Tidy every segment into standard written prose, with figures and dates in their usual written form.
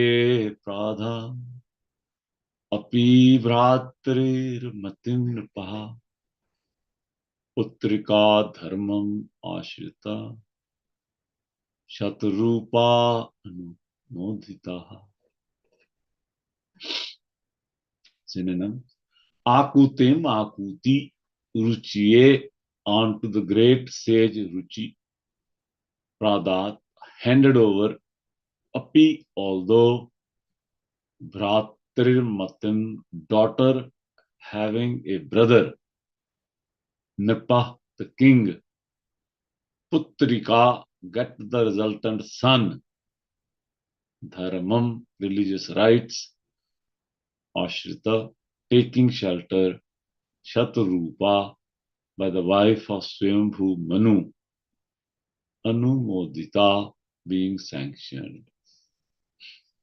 प्राधा अपि भ्रातृर्मतिं नृपः पुत्रिका धर्मम् आश्रिता शतरूपा अनुमोदिता. Synonym: Akutim Akuti Ruchiye, onto the great sage Ruchi. Pradat, handed over. Api, although. Bhratrirmatin, daughter, having a brother. Nipa, the king. Putrika, get the resultant son. Dharmam, religious rites. Ashrita, taking shelter. Shatarupa, by the wife of Swayambhu Manu. Anumodita, being sanctioned.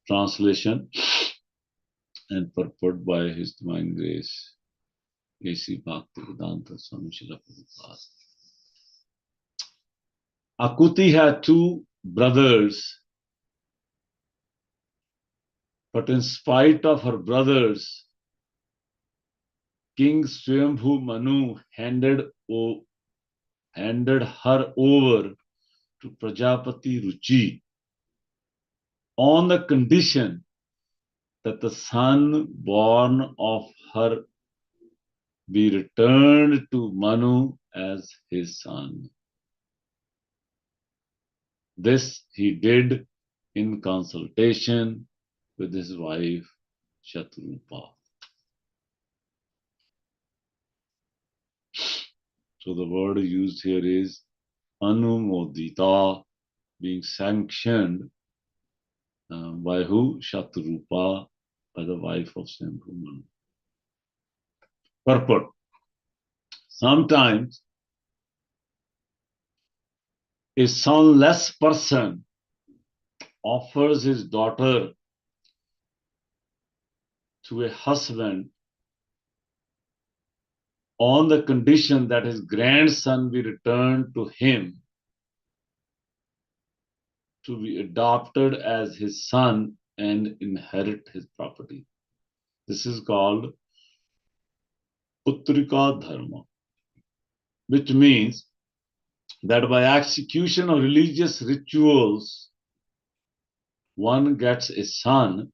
Translation and purport by His Divine Grace, A.C. Bhaktivedanta Swami Srila Prabhupada. Akuti had two brothers, but in spite of her brothers, King Swayambhu Manu handed her over to Prajapati Ruchi on the condition that the son born of her be returned to Manu as his son. This he did in consultation with his wife Shatarupa. So the word used here is Anumodita, being sanctioned by who? Shatarupa, by the wife of Swayambhu Manu. Purport. Sometimes a sonless person offers his daughter to a husband on the condition that his grandson be returned to him to be adopted as his son and inherit his property. This is called Putrika Dharma, which means that by execution of religious rituals, one gets a son,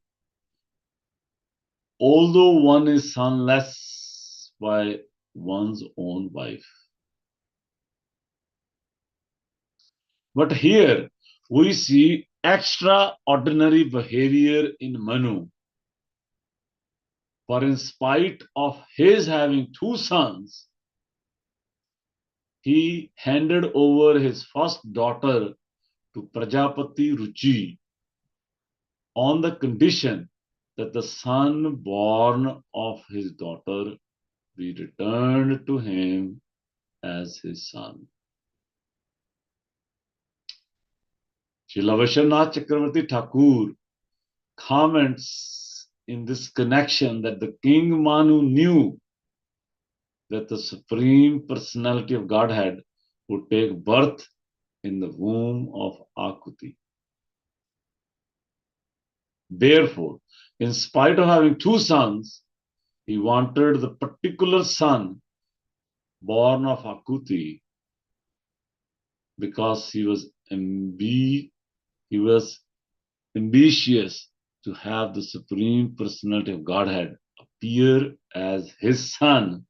although one is sonless by one's own wife. But here we see extraordinary behavior in Manu. For in spite of his having two sons, he handed over his first daughter to Prajapati Ruchi on the condition that the son born of his daughter be returned to him as his son. Srila Vaishnav Chakravarti Thakur comments in this connection that the King Manu knew that the Supreme Personality of Godhead would take birth in the womb of Akuti. Therefore, in spite of having two sons, he wanted the particular son born of Akuti because he was ambitious to have the Supreme Personality of Godhead appear as his son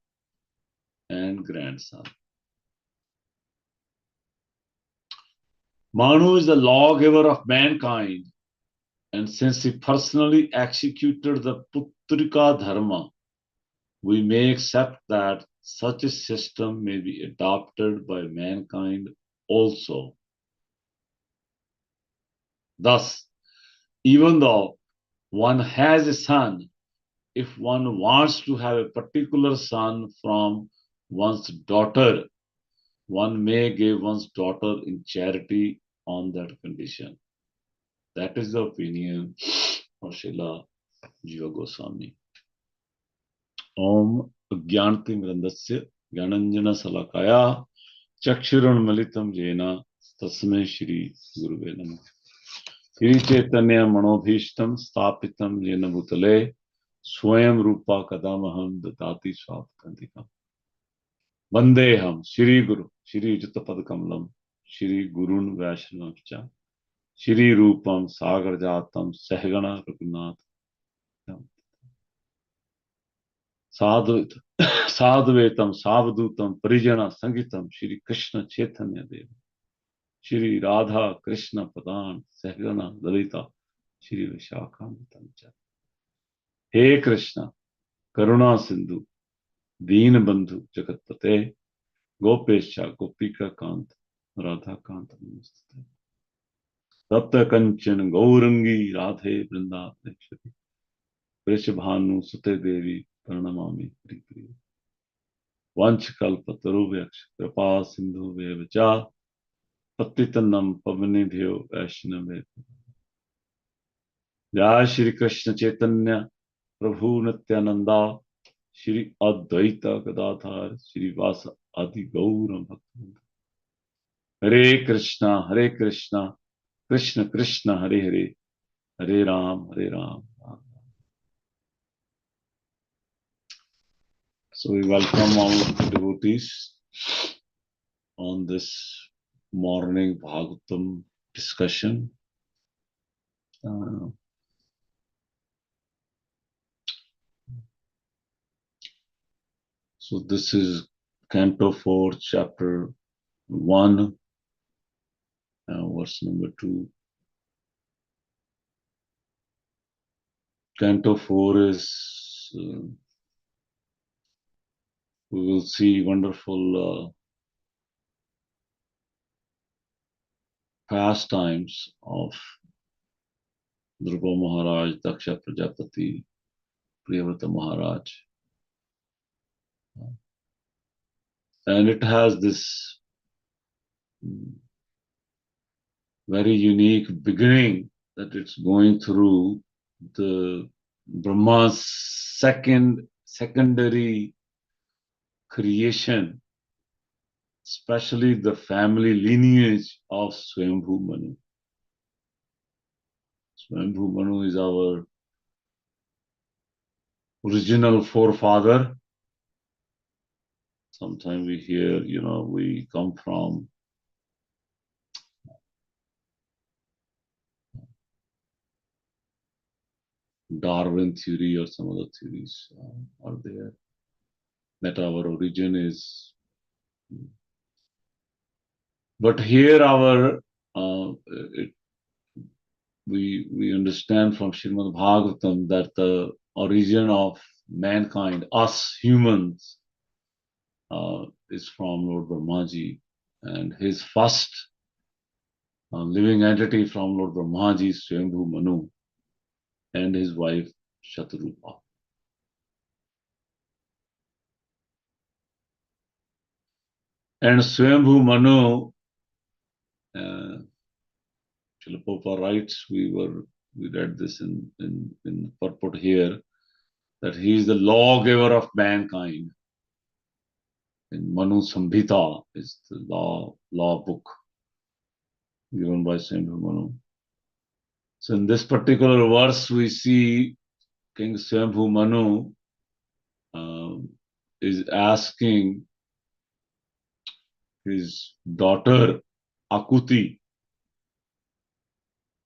and grandson. Manu is the lawgiver of mankind, and since he personally executed the Putrika Dharma, we may accept that such a system may be adopted by mankind also. Thus, even though one has a son, if one wants to have a particular son from one's daughter, one may give one's daughter in charity on that condition. That is the opinion of Srila Jiva Goswami. Om Ajnanatimirandasya Gyananjana Salakaya Chakshurunmilitam Jena Tasmai Shri Guruve Namaha. Shri Chaitanya Manobhishtam Stapitam Jena Bhutale Swayam Rupa Kadamaham Datati Swapatantikam Vandeham Shri Guru Shri Jutapadakamalam Shri Gurun Vaishnavcha Shri Rupam Sagar Jatam Sahagana Raghunath Sadhuvetam Savdutam Parijana Sangitam Shri Krishna Chaitanya Dev Shri Radha Krishna Padan Sahagana Lalita Shri Vishakamatam He Krishna Karuna Sindhu Deen Bandhu Jagatpate Gopesha Gopika Kant Radha Kant Namaste Tapta Kanchan Gaurangi Radhe Vrindavneshwari Vrishabhanu Sute Devi Pranamami Pri Pri Vanchkalpa Taruvyaksha Kripa Sindhu Vevacha Patitanam Pavanidhyo Vaishnave Jai Shri Krishna Chaitanya Prabhu Nityananda Shri Advaita Gadadhar Shri Vasa Adi Gauram Bhaktivinoda Hare Krishna, Krishna Krishna, Hare Hare, Hare Ram, Hare Ram. So we welcome all the devotees on this morning Bhagavatam discussion. So this is Canto 4, Chapter 1, verse number 2. Canto 4 is, we will see wonderful pastimes of Dhruva Maharaj, Daksha Prajapati, Priyavrata Maharaj. And it has this very unique beginning that it's going through the Brahma's secondary creation, especially the family lineage of Swayambhu Manu. Swayambhu Manu is our original forefather. Sometimes we hear, we come from Darwin theory or some other theories are there, that our origin is. But here we understand from Srimad Bhagavatam that the origin of mankind, us humans, is from Lord Brahmaji, and his first living entity from Lord Brahmaji is Swayambhu Manu and his wife Shatarupa. And Swayambhu Manu, Srila Prabhupada writes, we read this in purport here, that he is the lawgiver of mankind. In Manu Samhita is the law book given by Swayambhu Manu. So in this particular verse, we see King Swayambhu Manu is asking his daughter Akuti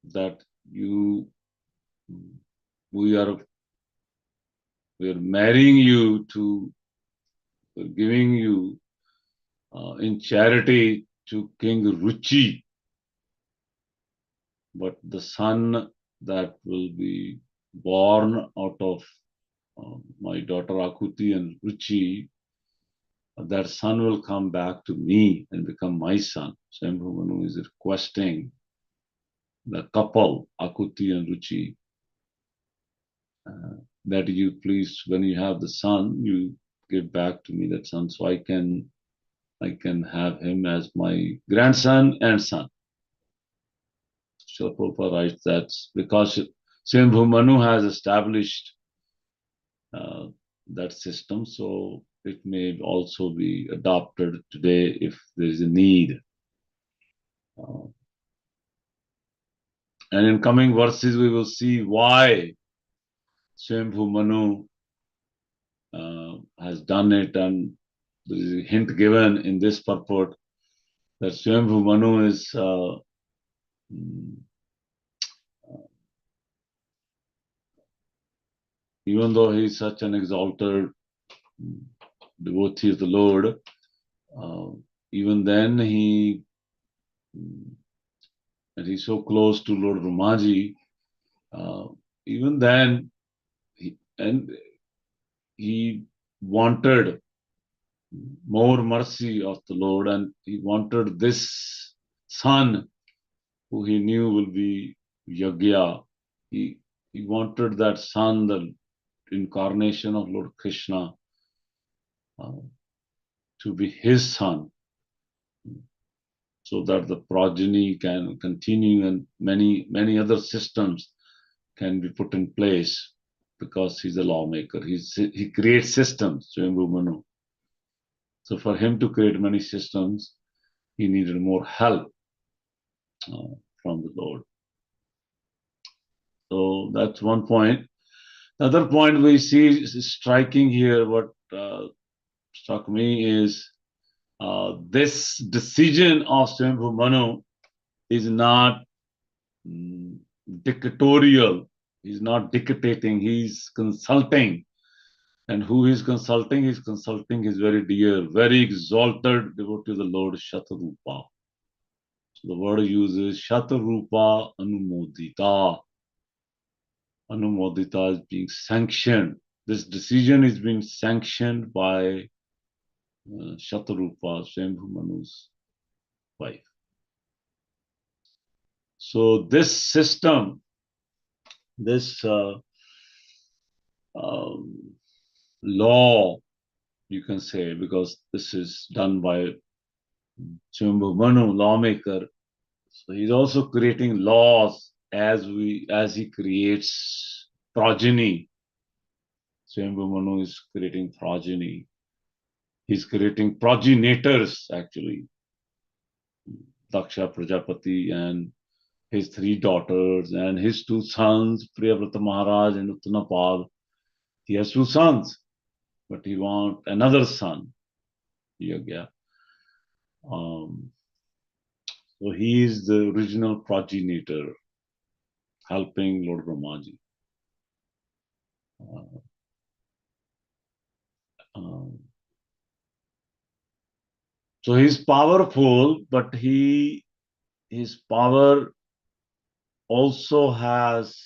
that we are marrying you to, giving you in charity to King Ruchi, but the son that will be born out of my daughter Akuti and Ruchi, that son will come back to me and become my son. Swayambhu Manu is requesting the couple, Akuti and Ruchi, that you please, when you have the son, you give back to me that son so I can have him as my grandson and son. Srila Prabhupada writes that because Swayambhu Manu has established that system, so it may also be adopted today if there is a need. And in coming verses, we will see why Swayambhu Manu has done it, and there is a hint given in this purport that Swayambhu Manu is mm, even though he is such an exalted devotee of the Lord, uh, even then and he's so close to Lord Rumaji, uh, even then, and he wanted more mercy of the Lord, and he wanted this son who he knew will be Yagya. He, he wanted that son, the incarnation of Lord Krishna, uh, to be his son, so that the progeny can continue and many other systems can be put in place, because he's a lawmaker. He creates systems, Swayambhu Manu. So for him to create many systems, he needed more help from the Lord. So that's one point. The other point we see is striking here, what struck me is this decision of Swayambhu Manu is not dictatorial. He's not dictating, he's consulting. And who he's consulting? He's consulting his very dear, very exalted devotee of the Lord, Shatarupa. So the word uses Shatarupa Anumodita. Anumodita is being sanctioned. This decision is being sanctioned by Shatarupa, Swayambhu Manu's wife. So this system, this law, you can say, because this is done by Swayambhu Manu, lawmaker. So he's also creating laws as he creates progeny. Swayambhu Manu is creating progeny. He's creating progenitors, actually. Daksha Prajapati and his 3 daughters and his 2 sons, Priyavrata Maharaj and Uttanapal. He has 2 sons, but he wants another son, Yagya. So he is the original progenitor, helping Lord Brahmaji. So he's powerful, but his power also has,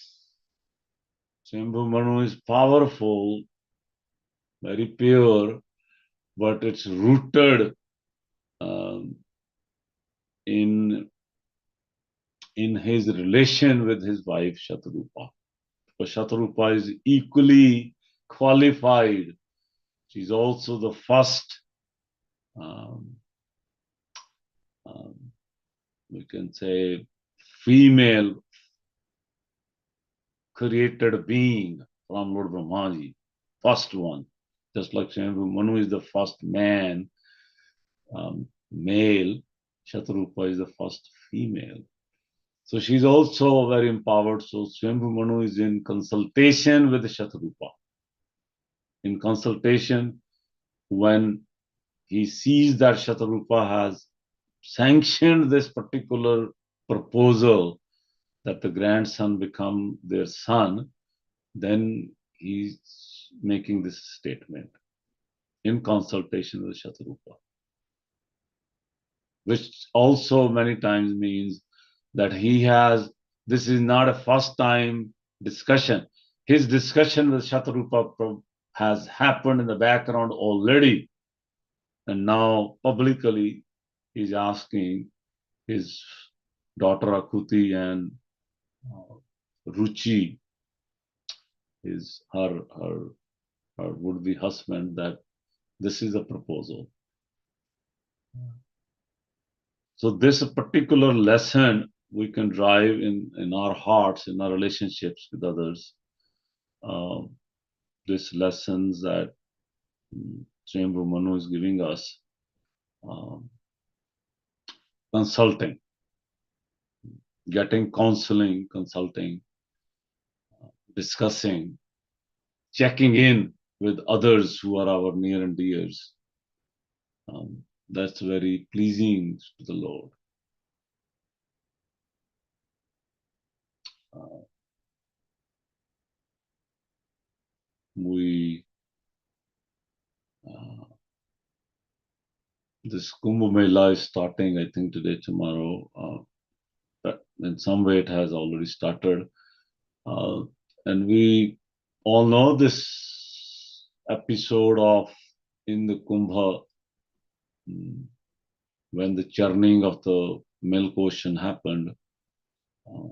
Swayambhu Manu is powerful, very pure, but it's rooted um, in his relation with his wife Shatarupa. Because Shatarupa is equally qualified. She's also the first, um, um, we can say, female created being from Lord Brahmaji, first one. Just like Swayambhu Manu is the first man, male, Shatarupa is the first female. So she's also very empowered. So Swayambhu Manu is in consultation with Shatarupa. In consultation, when he sees that Shatarupa has sanctioned this particular proposal that the grandson become their son, then he's making this statement in consultation with Shatarupa, which also many times means that this is not a first time discussion. His discussion with Shatarupa has happened in the background already. And now publicly he's asking his daughter Akuti and Ruchi, her would-be husband, that this is a proposal. So this particular lesson we can drive in our hearts, in our relationships with others. These lessons that Swayambhu Manu is giving us, consulting. getting counseling, consulting, discussing, checking in with others who are our near and dears. That's very pleasing to the Lord. Uh, we this Kumbh Mela is starting, I think, today, tomorrow. But in some way, it has already started. And we all know this episode of in the Kumbh, when the churning of the milk ocean happened uh,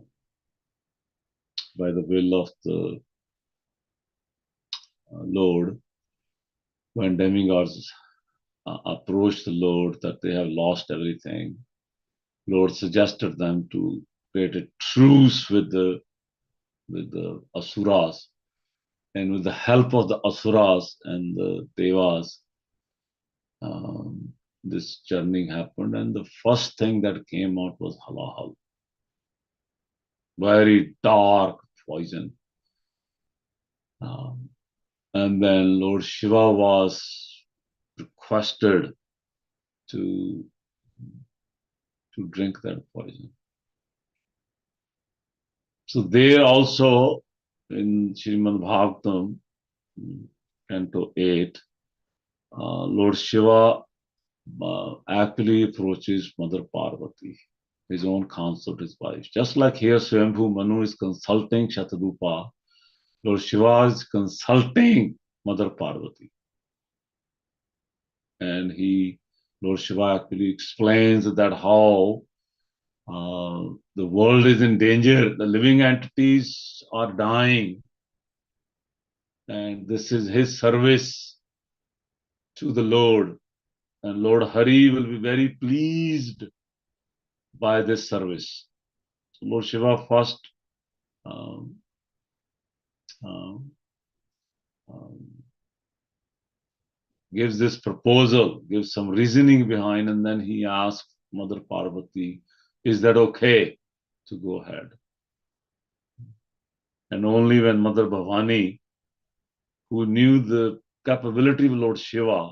by the will of the Lord, when demigods approached the Lord that they have lost everything. Lord suggested them to create a truce with the asuras, and with the help of the asuras and the devas, this churning happened, and the first thing that came out was halahal, very dark poison. And then Lord Shiva was requested to drink that poison. So there also in Srimad Bhagavatam, Canto 8, Lord Shiva actually approaches Mother Parvati, his own consort, his wife. Just like here Swayambhu Manu is consulting Shatarupa, Lord Shiva is consulting Mother Parvati. And Lord Shiva actually explains that how the world is in danger, the living entities are dying, and this is his service to the Lord. And Lord Hari will be very pleased by this service. So Lord Shiva first um, um, um, gives this proposal, gives some reasoning behind, and then he asks Mother Parvati, is that okay to go ahead? And only when Mother Bhavani, who knew the capability of Lord Shiva,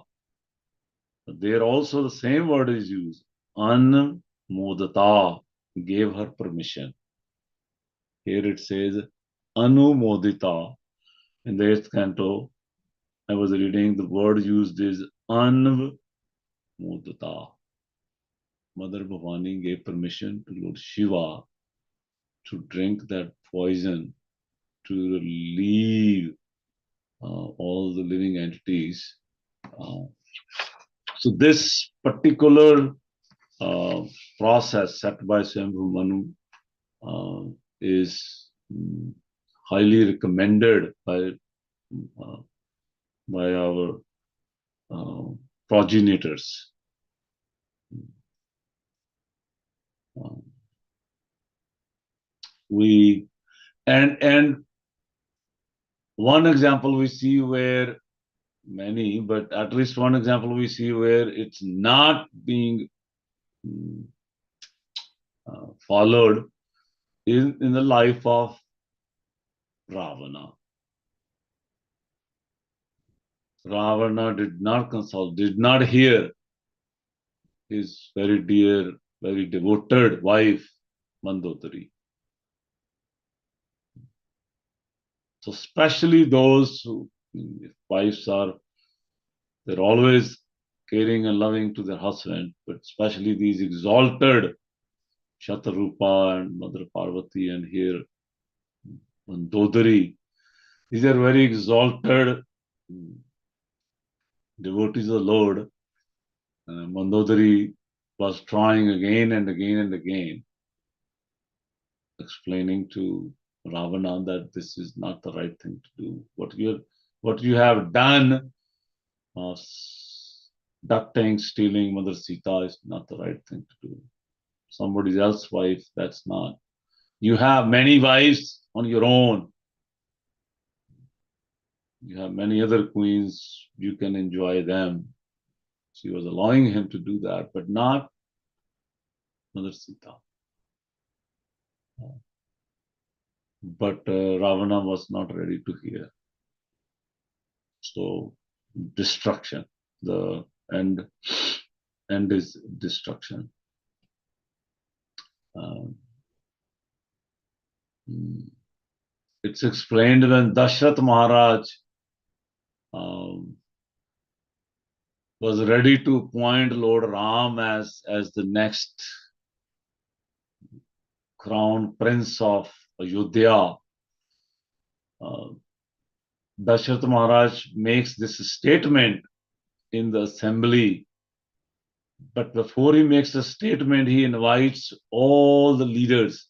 there also the same word is used, Anmodata, gave her permission. Here it says Anumodita. In the 8th canto, I was reading, the word used is Anmodata. Mother Bhavani gave permission to Lord Shiva to drink that poison to relieve all the living entities. So this particular process set by Swayambhu Manu is highly recommended uh, by our progenitors. We and one example we see where many, but at least one example we see where it's not being followed in the life of Ravana. Ravana did not consult, did not hear his very dear, very devoted wife, Mandodari. So especially those who, wives are, they're always caring and loving to their husband, but especially these exalted Shatarupa and Mother Parvati and here Mandodari, these are very exalted devotees of the Lord. Mandodari was trying again and again and again, explaining to Ravana that this is not the right thing to do. What you have done, abducting, stealing Mother Sita is not the right thing to do. Somebody else's wife, that's not. You have many wives on your own. You have many other queens, you can enjoy them. She was allowing him to do that, but not Mother Sita. But Ravana was not ready to hear. So destruction, the end is destruction. It's explained when Dashrath Maharaj was ready to appoint Lord Ram as the next crown prince of Ayodhya. Dashrath Maharaj makes this statement in the assembly, but before he makes a statement, he invites all the leaders.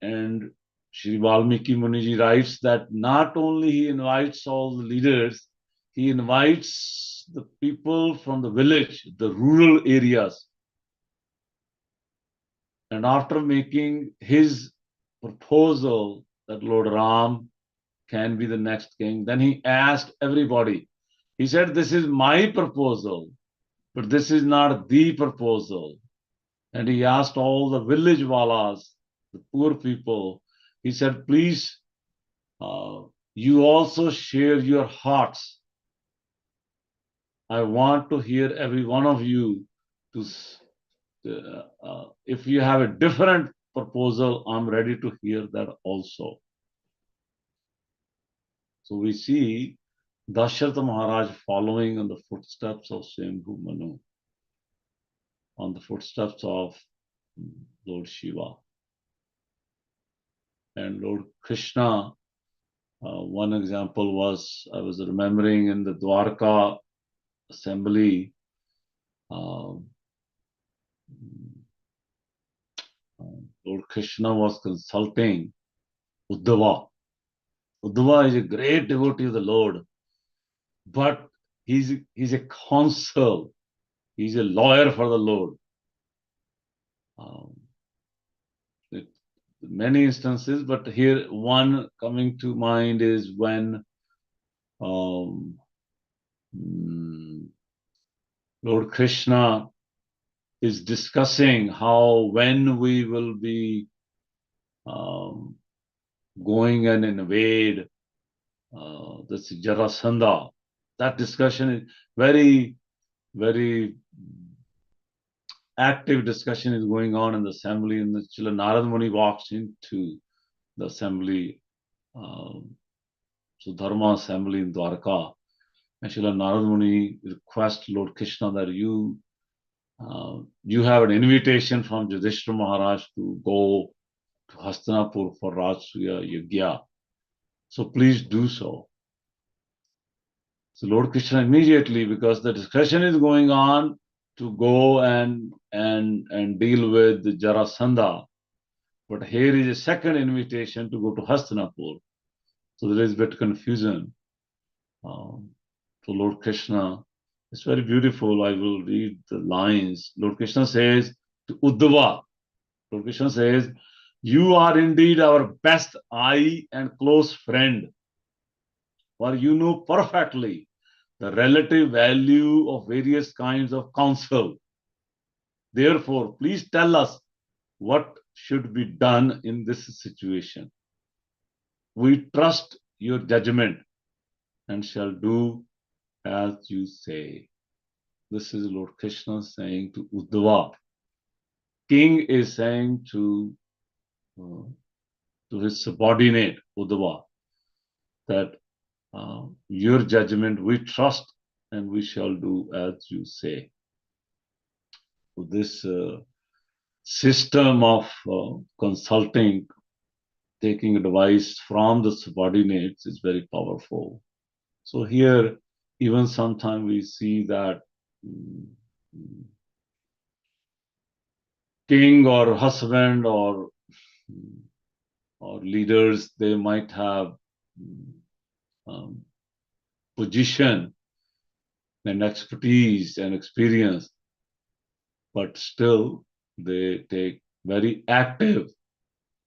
And Sri Valmiki Muniji writes that not only he invites all the leaders, he invites the people from the village, the rural areas. And after making his proposal that Lord Ram can be the next king, then he asked everybody. He said, this is my proposal, but this is not the proposal. And he asked all the village walas, the poor people, he said, please, you also share your hearts. I want to hear every one of you to, if you have a different proposal, I'm ready to hear that also. So we see Dashratha Maharaj following on the footsteps of Swayambhu Manu, on the footsteps of Lord Shiva. And Lord Krishna, one example was, I was remembering in the Dwarka assembly, Lord Krishna was consulting Uddhava. Uddhava is a great devotee of the Lord, but he's a counsel. He's a lawyer for the Lord. Many instances, but here one coming to mind is when Lord Krishna is discussing how when we will be going and invade this Jarasandha. That discussion is very, very active discussion is going on in the assembly, and the Srila Narad Muni walks into the assembly, Sudharma assembly in Dwarka, and Srila Narad Muni requests Lord Krishna that you have an invitation from Yudhishthira Maharaj to go to Hastinapur for Rajsuya Yagya. So please do so. So Lord Krishna immediately, because the discussion is going on to go and deal with the Jarasandha, but here is a second invitation to go to Hastinapur. So there is a bit confusion. So Lord Krishna, it's very beautiful. I will read the lines. Lord Krishna says to Uddhava, Lord Krishna says, you are indeed our best eye and close friend, for you know perfectly the relative value of various kinds of counsel. Therefore, please tell us what should be done in this situation. We trust your judgment and shall do as you say. This is Lord Krishna saying to Uddhava. King is saying to his subordinate Uddhava that your judgment we trust and we shall do as you say. So this system of consulting, taking advice from the subordinates is very powerful. So here, even sometimes we see that king or husband or leaders, they might have position and expertise and experience, but still they take very active.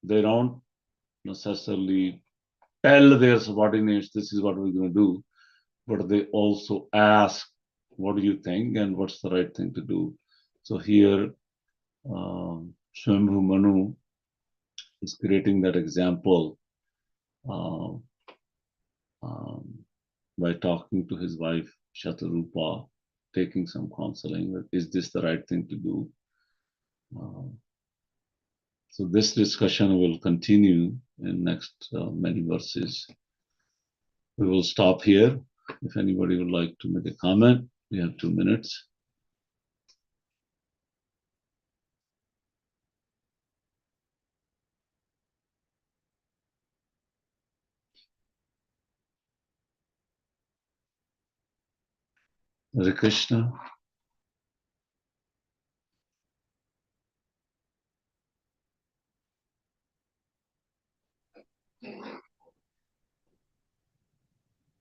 They don't necessarily tell their subordinates, this is what we're going to do, but they also ask, what do you think and what's the right thing to do? So here, Swambhu Manu is creating that example uh, um, by talking to his wife Shatarupa, taking some counseling that is this the right thing to do? So this discussion will continue in next many verses. We will stop here. If anybody would like to make a comment, we have 2 minutes. Hare Krishna.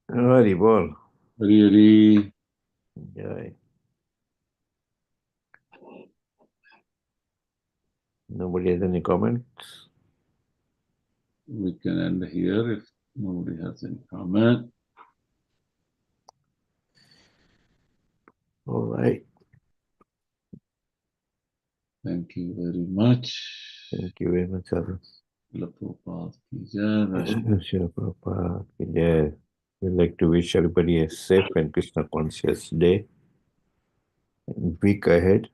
Hari bol. Hari Hari. Jai. Nobody has any comments? We can end here if nobody has any comment. All right. Thank you very much. Thank you very much, Sadhu. Prabhupada ki jai. Srila Prabhupada ki jai. We'd like to wish everybody a safe and Krishna conscious day and week ahead.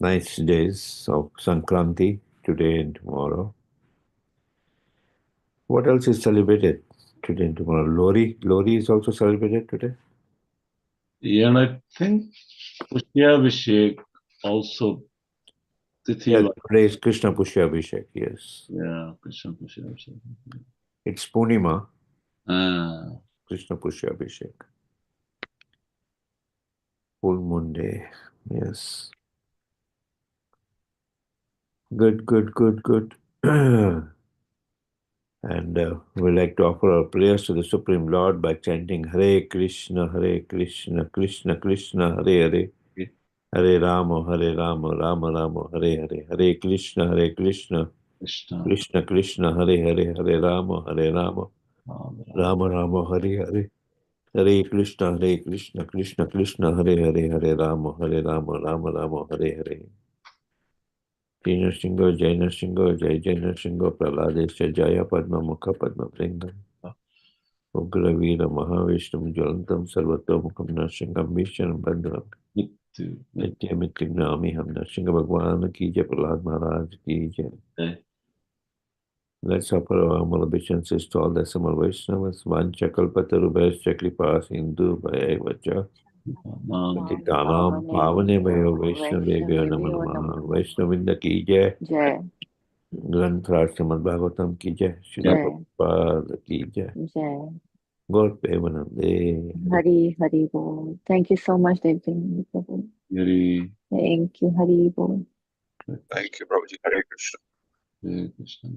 Nice days of Sankranti today and tomorrow. What else is celebrated today and tomorrow? Lori. Lori is also celebrated today. Yeah, and I think Pushyabhishek also Tithi. Yeah, today is Krishna Pushyabhishek, yes. Yeah, Krishna Pushyabhishek. It's Purnima, Ah, Krishna Pushyabhishek. Full moon day, yes. Good, good, good, good. And we like to offer our prayers to the Supreme Lord by chanting Hare Krishna, Krishna Krishna, Hare Hare. okay. Hare Rama, Rama Rama, Hare Hare. Hare Krishna, Krishna. Krishna Krishna, Hare Hare. Hare Rama, Rama, Rama Rama, Hare Hare. Hare Krishna, Krishna Krishna, Hare Hare. Hare Rama, Rama Rama, Hare Hare. Jai Nrsingo, Jai Nrsingo, Jai Jai Nrsingo, Praladesha Jaya Padma Mukha Padma Vrindam. Ugra Veera Mahavishnu Jalantam Sarvatomukham Nrsiнгam Vishanam Bandram. Nitya Mitrim Nami Ham Nrsinga Bhagwan Ki Jai, Prahlad Maharaj Ki Jai. Let's offer our humble obeisances to all the Samal Vaishnavas. Vancha Kalpatarubhaischa Kripa Sindhu Bhayavacha. Patitanam Pavane Bhayo Vaishnavebhyo Namo Namaha. Vaishnavinda Ki Jai. Jai. Granthar Srimad Bhagavatam Ki Jai. Srila Prabhupada Ki Jai. Jai. Gaur Premanande. Hari Hari Bol. Thank you so much, Devji. Hari. Thank you, Hari Bol. Thank you, Prabhuji. Hare Krishna. Hare Krishna.